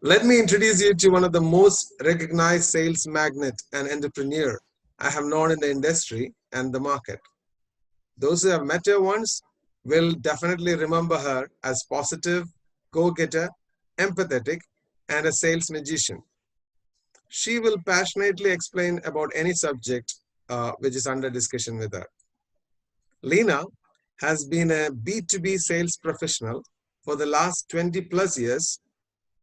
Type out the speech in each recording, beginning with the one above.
Let me introduce you to one of the most recognized sales magnate and entrepreneur I have known in the industry and the market. Those who have met her once will definitely remember her as positive, go-getter, empathetic, and a sales magician. She will passionately explain about any subject which is under discussion with her. Leenna has been a B2B sales professional for the last 20 plus years,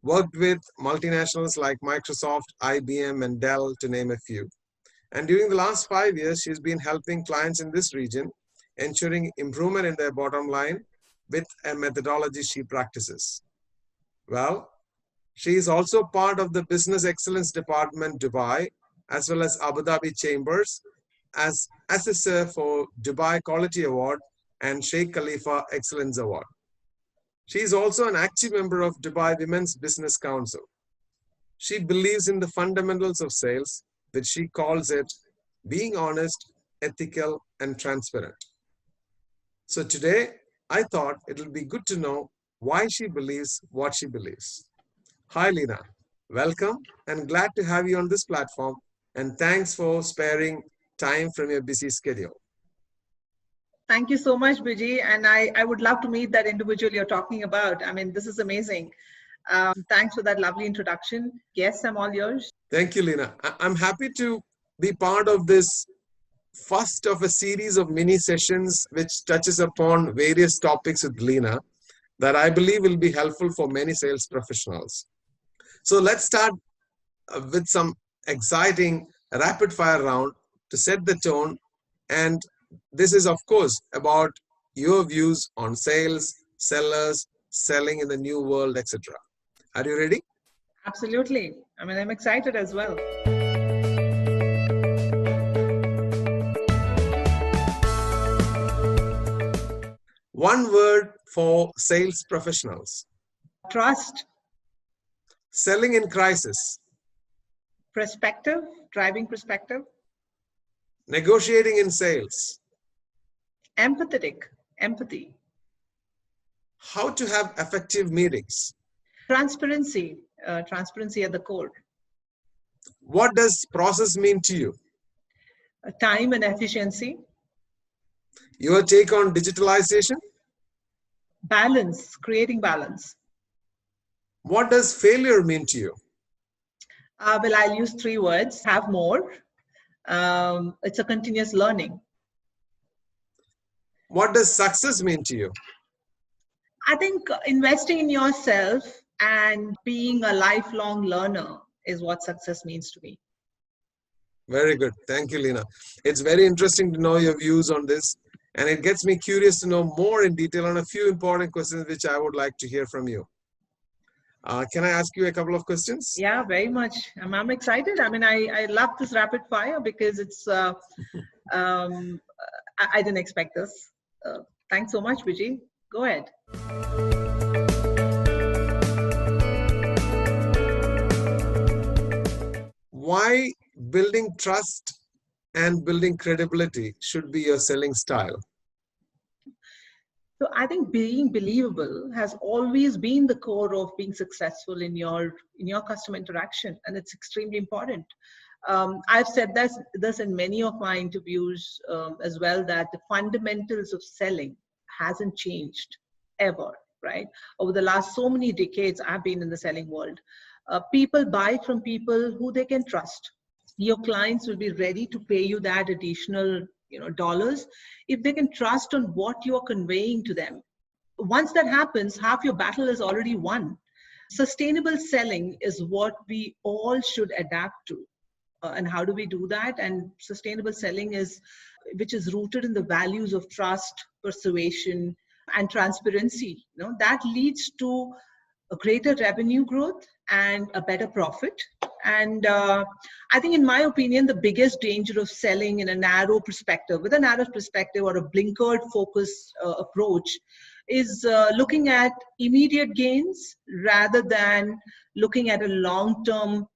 worked with multinationals like Microsoft, IBM, and Dell, to name a few. And during the last 5 years, she's been helping clients in this region, ensuring improvement in their bottom line with a methodology she practices. Well, she is also part of the Business Excellence Department Dubai, as well as Abu Dhabi Chambers, as assessor for Dubai Quality Award and Sheikh Khalifa Excellence Award. She is also an active member of Dubai Women's Business Council. She believes in the fundamentals of sales, which she calls it being honest, ethical, and transparent. So today, I thought it will be good to know why she believes what she believes. Hi, Leenna. Welcome and glad to have you on this platform. And thanks for sparing time from your busy schedule. Thank you so much, Biji. And I would love to meet that individual you're talking about. I mean, this is amazing. Thanks for that lovely introduction. Yes, I'm all yours. Thank you, Leenna. I'm happy to be part of this first of a series of mini sessions which touches upon various topics with Leenna that I believe will be helpful for many sales professionals. So let's start with some exciting rapid fire round to set the tone. And this is, of course, about your views on sales, sellers, selling in the new world, etc. Are you ready? Absolutely. I mean, I'm excited as well. One word for sales professionals. Trust. Selling in crisis. Perspective, driving perspective. Negotiating in sales. Empathetic, empathy. How to have effective meetings. Transparency, transparency at the core. What does process mean to you? Time and efficiency. Your take on digitalization? Balance, creating balance. What does failure mean to you? Well, I'll use 3 words: have more. It's a continuous learning. What does success mean to you? I think investing in yourself and being a lifelong learner is what success means to me. Very good. Thank you, Leenna. It's very interesting to know your views on this. And it gets me curious to know more in detail on a few important questions which I would like to hear from you. Can I ask you a couple of questions? Yeah, very much. I'm excited. I mean, I love this rapid fire because it's, I didn't expect this. Thanks so much, Biji. Go ahead. Why building trust and building credibility should be your selling style? So I think being believable has always been the core of being successful in your customer interaction, and it's extremely important. I've said this in many of my interviews as well, that the fundamentals of selling hasn't changed ever, right? Over the last so many decades I've been in the selling world. People buy from people who they can trust. Your clients will be ready to pay you that additional dollars if they can trust on what you are conveying to them. Once that happens, half your battle is already won. Sustainable selling is what we all should adapt to. And how do we do that? And sustainable selling which is rooted in the values of trust, persuasion, and transparency. That leads to a greater revenue growth and a better profit. And I think, in my opinion, the biggest danger of selling in a narrow perspective, with a narrow perspective or a blinkered focus approach, is looking at immediate gains rather than looking at a long-term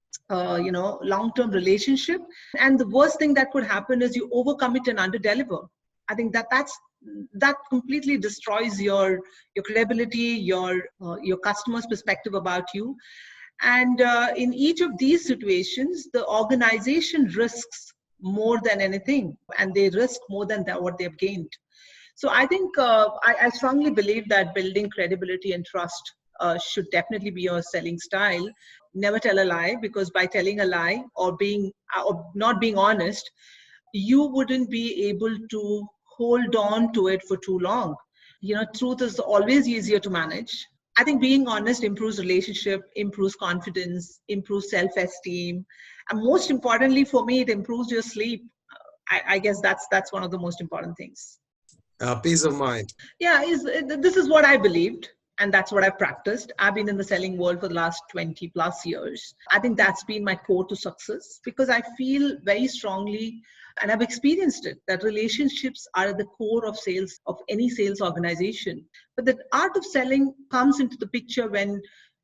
relationship. And the worst thing that could happen is you overcommit and underdeliver. I think that completely destroys your credibility, your customer's perspective about you. And in each of these situations, the organization risks more than anything, and they risk more than what they've gained. So I think I strongly believe that building credibility and trust should definitely be your selling style. Never tell a lie, because by telling a lie or not being honest, you wouldn't be able to hold on to it for too long. Truth is always easier to manage. I think being honest improves relationship, improves confidence, improves self-esteem, and most importantly for me, it improves your sleep. I guess that's one of the most important things. Peace of mind. Yeah, this is what I believed, and that's what I've practiced. I've been in the selling world for the last 20 plus years. I think that's been my core to success, because I feel very strongly, and I've experienced it, that relationships are at the core of sales, of any sales organization. But the art of selling comes into the picture when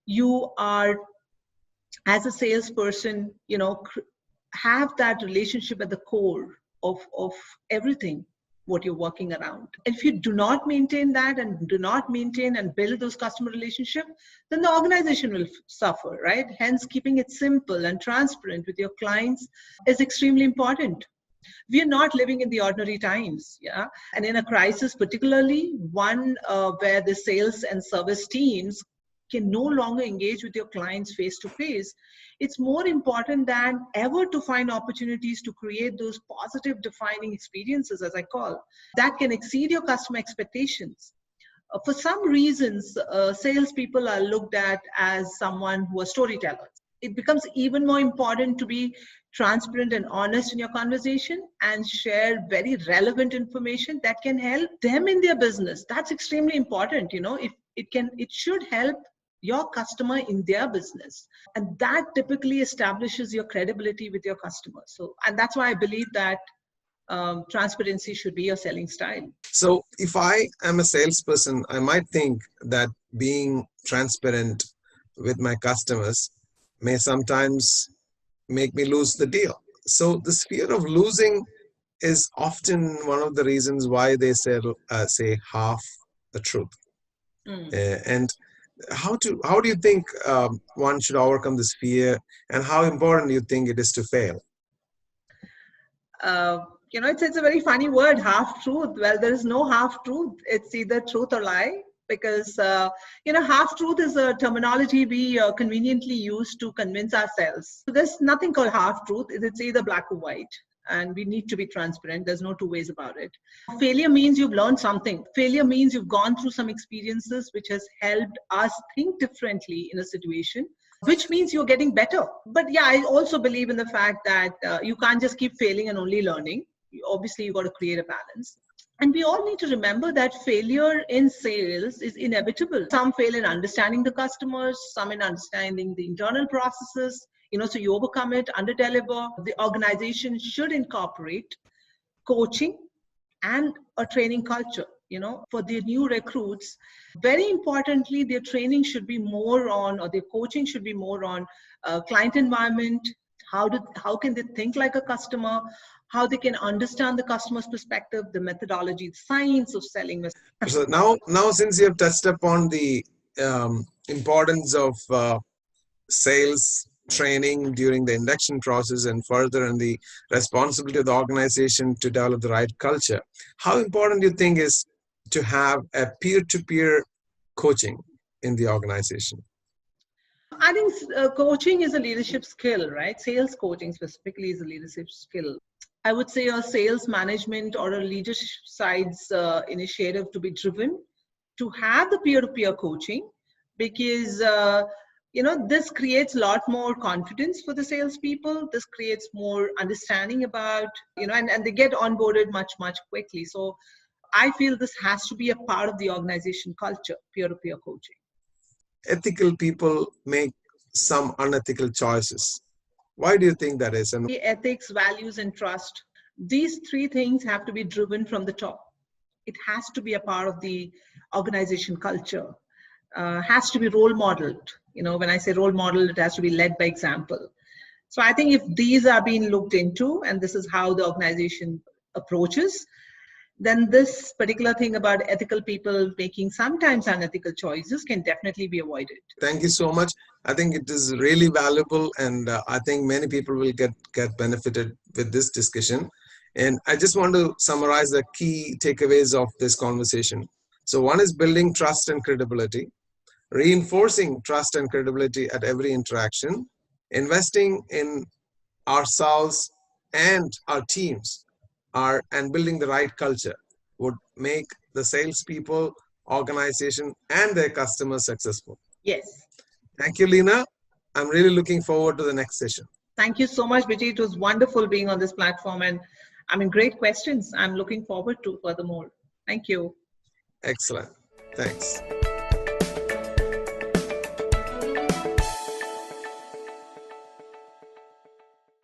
you are, as a salesperson, have that relationship at the core of everything what you're working around. And if you do not maintain that and do not maintain and build those customer relationships, then the organization will suffer, right? Hence, keeping it simple and transparent with your clients is extremely important. We are not living in the ordinary times, yeah, and in a crisis, particularly one where the sales and service teams can no longer engage with your clients face to face. It's more important than ever to find opportunities to create those positive defining experiences, as I call, that can exceed your customer expectations. For some reasons, salespeople are looked at as someone who are storytellers. It becomes even more important to be transparent and honest in your conversation and share very relevant information that can help them in their business. That's extremely important. If it should help your customer in their business, and that typically establishes your credibility with your customers. So, and that's why I believe that transparency should be your selling style. So if I am a salesperson, I might think that being transparent with my customers may sometimes make me lose the deal. So this fear of losing is often one of the reasons why they say half the truth. And how do you think one should overcome this fear, and how important do you think it is to fail? It's a very funny word, half truth. Well, there is no half truth. It's either truth or lie, because half truth is a terminology we conveniently use to convince ourselves. There's nothing called half truth. It's either black or white, and we need to be transparent. There's no two ways about it. Failure means you've learned something. Failure means you've gone through some experiences which has helped us think differently in a situation, which means you're getting better. But yeah, I also believe in the fact that you can't just keep failing and only learning. Obviously, you've got to create a balance. And we all need to remember that failure in sales is inevitable. Some fail in understanding the customers, some in understanding the internal processes, so you overcome it, under-deliver. The organization should incorporate coaching and a training culture, for their new recruits. Very importantly, their training should be more on, or their coaching should be more on client environment. How can they think like a customer? How they can understand the customer's perspective, the methodology, the science of selling. So now since you have touched upon the importance of sales training during the induction process and further in the responsibility of the organization to develop the right culture, how important do you think is to have a peer-to-peer coaching in the organization? I think coaching is a leadership skill, right? Sales coaching specifically is a leadership skill. I would say a sales management or a leadership side's initiative to be driven to have the peer-to-peer coaching, because this creates a lot more confidence for the salespeople. This creates more understanding about, and they get onboarded much quickly. So I feel this has to be a part of the organization culture, peer-to-peer coaching. Ethical people make some unethical choices. Why do you think that is? And ethics, values, and trust. These three things have to be driven from the top. It has to be a part of the organization culture. Has to be role modeled. When I say role model, it has to be led by example. So I think if these are being looked into, and this is how the organization approaches, then this particular thing about ethical people making sometimes unethical choices can definitely be avoided. Thank you so much. I think it is really valuable, and I think many people will get benefited with this discussion. And I just want to summarize the key takeaways of this conversation. So one is building trust and credibility, reinforcing trust and credibility at every interaction, investing in ourselves and our teams, and building the right culture would make the salespeople, organization, and their customers successful. Yes. Thank you, Leenna. I'm really looking forward to the next session. Thank you so much, Biji. It was wonderful being on this platform, and I mean, great questions. I'm looking forward to furthermore. Thank you. Excellent. Thanks.